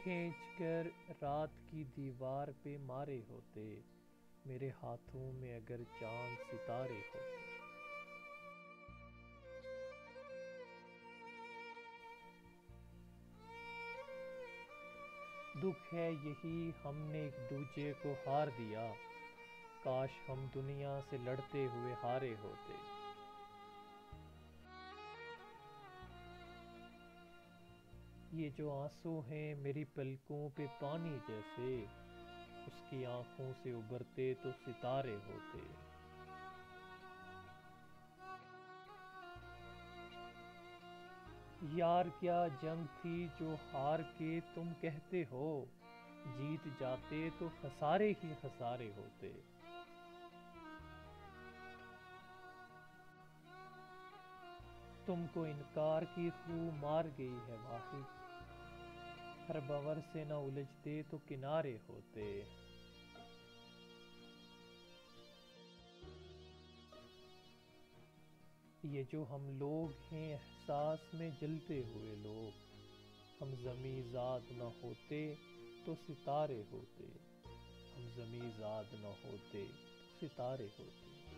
کھینچ کر رات کی دیوار پہ مارے ہوتے، میرے ہاتھوں میں اگر چاند ستارے ہوتے۔ دکھ ہے یہی ہم نے ایک دوجے کو ہار دیا، کاش ہم دنیا سے لڑتے ہوئے ہارے ہوتے۔ یہ جو آنسو ہیں میری پلکوں پہ پانی جیسے، اس کی آنکھوں سے ابھرتے تو ستارے ہوتے۔ یار کیا جنگ تھی جو ہار کے تم کہتے ہو، جیت جاتے تو خسارے ہی خسارے ہوتے۔ تم کو انکار کی خو مار گئی ہے واحد، ہر بور سے نہ الجھتے تو کنارے ہوتے۔ یہ جو ہم لوگ ہیں احساس میں جلتے ہوئے لوگ، ہم زمیں زاد نہ ہوتے تو ستارے ہوتے، ہم زمیں زاد نہ ہوتے تو ستارے ہوتے۔